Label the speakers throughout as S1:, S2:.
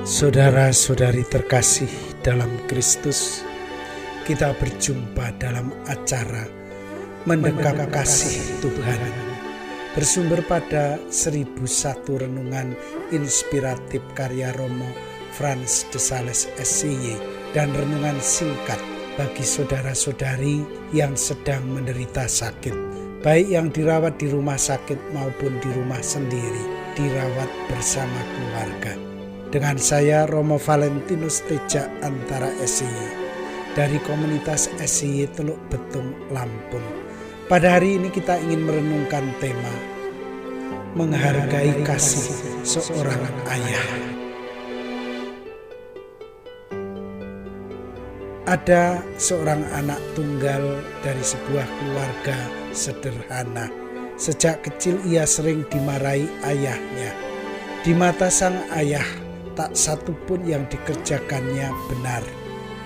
S1: Saudara-saudari terkasih dalam Kristus, kita berjumpa dalam acara Mendekap Kasih Tuhan, bersumber pada 1001 renungan inspiratif karya Romo Frans de Sales SCY dan renungan singkat bagi saudara-saudari yang sedang menderita sakit, baik yang dirawat di rumah sakit maupun di rumah sendiri, dirawat bersama keluarga. Dengan saya Romo Valentinus Teja Antara SCY dari komunitas SCY Teluk Betung, Lampung. Pada hari ini kita ingin merenungkan tema menghargai kasih seorang ayah. Ada seorang anak tunggal dari sebuah keluarga sederhana. Sejak kecil ia sering dimarahi ayahnya. Di mata sang ayah, tak satu pun yang dikerjakannya benar.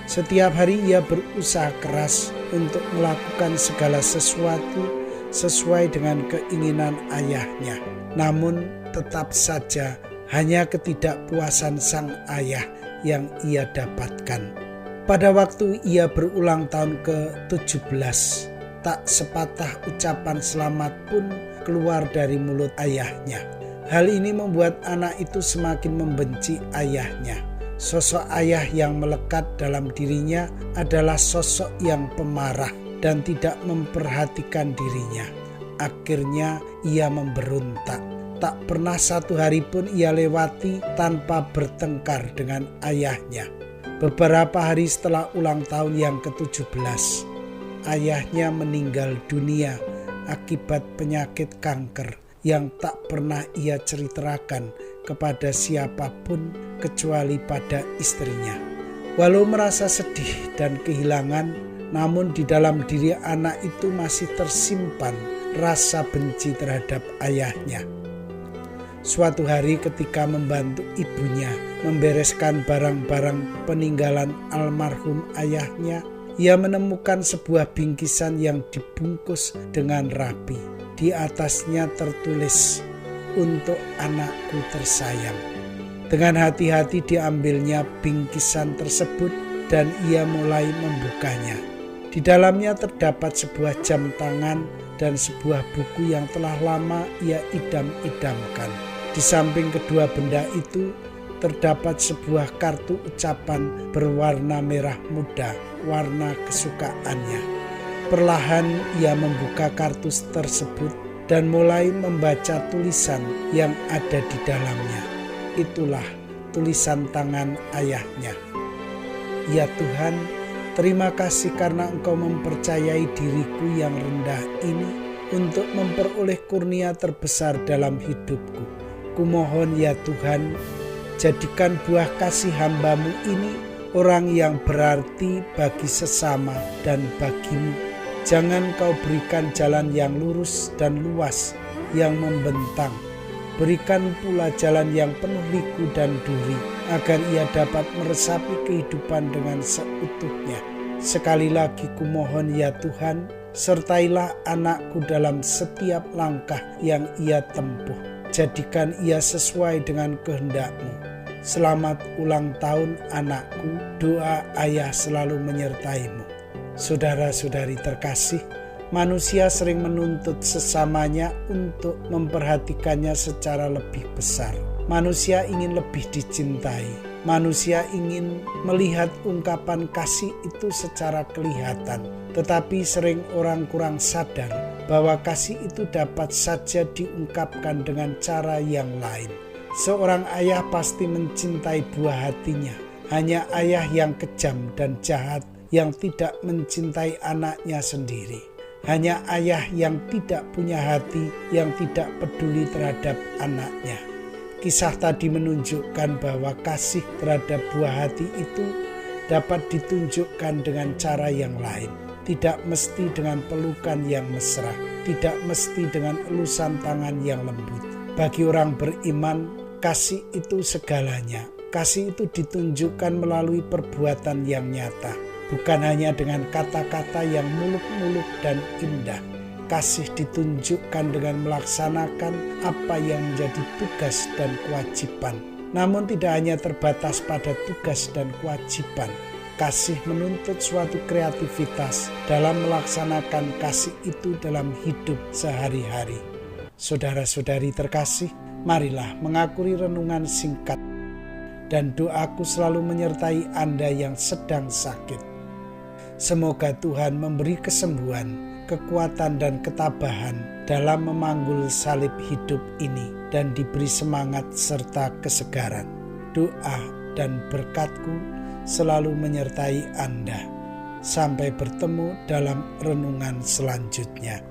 S1: Setiap hari ia berusaha keras untuk melakukan segala sesuatu sesuai dengan keinginan ayahnya. Namun tetap saja hanya ketidakpuasan sang ayah yang ia dapatkan. Pada waktu ia berulang tahun ke-17, tak sepatah ucapan selamat pun keluar dari mulut ayahnya. Hal ini membuat anak itu semakin membenci ayahnya. Sosok ayah yang melekat dalam dirinya adalah sosok yang pemarah dan tidak memperhatikan dirinya. Akhirnya ia memberontak. Tak pernah satu hari pun ia lewati tanpa bertengkar dengan ayahnya. Beberapa hari setelah ulang tahun yang ke-17, ayahnya meninggal dunia akibat penyakit kanker yang tak pernah ia ceritakan kepada siapapun kecuali pada istrinya. Walau merasa sedih dan kehilangan, namun di dalam diri anak itu masih tersimpan rasa benci terhadap ayahnya. Suatu hari ketika membantu ibunya membereskan barang-barang peninggalan almarhum ayahnya, ia menemukan sebuah bingkisan yang dibungkus dengan rapi. Di atasnya tertulis, "Untuk anakku tersayang." Dengan hati-hati diambilnya bingkisan tersebut dan ia mulai membukanya. Di dalamnya terdapat sebuah jam tangan dan sebuah buku yang telah lama ia idam-idamkan. Di samping kedua benda itu terdapat sebuah kartu ucapan berwarna merah muda, warna kesukaannya. Perlahan ia membuka kartu tersebut dan mulai membaca tulisan yang ada di dalamnya. Itulah tulisan tangan ayahnya. "Ya Tuhan, terima kasih karena Engkau mempercayai diriku yang rendah ini untuk memperoleh kurnia terbesar dalam hidupku. Kumohon ya Tuhan, jadikan buah kasih hamba-Mu ini orang yang berarti bagi sesama dan bagi-Mu. Jangan Kau berikan jalan yang lurus dan luas yang membentang. Berikan pula jalan yang penuh liku dan duri, agar ia dapat meresapi kehidupan dengan seutuhnya. Sekali lagi kumohon ya Tuhan, sertailah anakku dalam setiap langkah yang ia tempuh. Jadikan ia sesuai dengan kehendak-Mu. Selamat ulang tahun anakku, doa ayah selalu menyertai-Mu." Saudara-saudari terkasih, manusia sering menuntut sesamanya untuk memperhatikannya secara lebih besar. Manusia ingin lebih dicintai. Manusia ingin melihat ungkapan kasih itu secara kelihatan. Tetapi sering orang kurang sadar bahwa kasih itu dapat saja diungkapkan dengan cara yang lain. Seorang ayah pasti mencintai buah hatinya. Hanya ayah yang kejam dan jahat yang tidak mencintai anaknya sendiri. Hanya ayah yang tidak punya hati, yang tidak peduli terhadap anaknya. Kisah tadi menunjukkan bahwa kasih terhadap buah hati itu dapat ditunjukkan dengan cara yang lain. Tidak mesti dengan pelukan yang mesra, tidak mesti dengan elusan tangan yang lembut. Bagi orang beriman, kasih itu segalanya. Kasih itu ditunjukkan melalui perbuatan yang nyata, bukan hanya dengan kata-kata yang muluk-muluk dan indah. Kasih ditunjukkan dengan melaksanakan apa yang menjadi tugas dan kewajiban. Namun tidak hanya terbatas pada tugas dan kewajiban. Kasih menuntut suatu kreativitas dalam melaksanakan kasih itu dalam hidup sehari-hari. Saudara-saudari terkasih, marilah mengakhiri renungan singkat. Dan doaku selalu menyertai Anda yang sedang sakit. Semoga Tuhan memberi kesembuhan, kekuatan dan ketabahan dalam memanggul salib hidup ini dan diberi semangat serta kesegaran. Doa dan berkat-Ku selalu menyertai Anda. Sampai bertemu dalam renungan selanjutnya.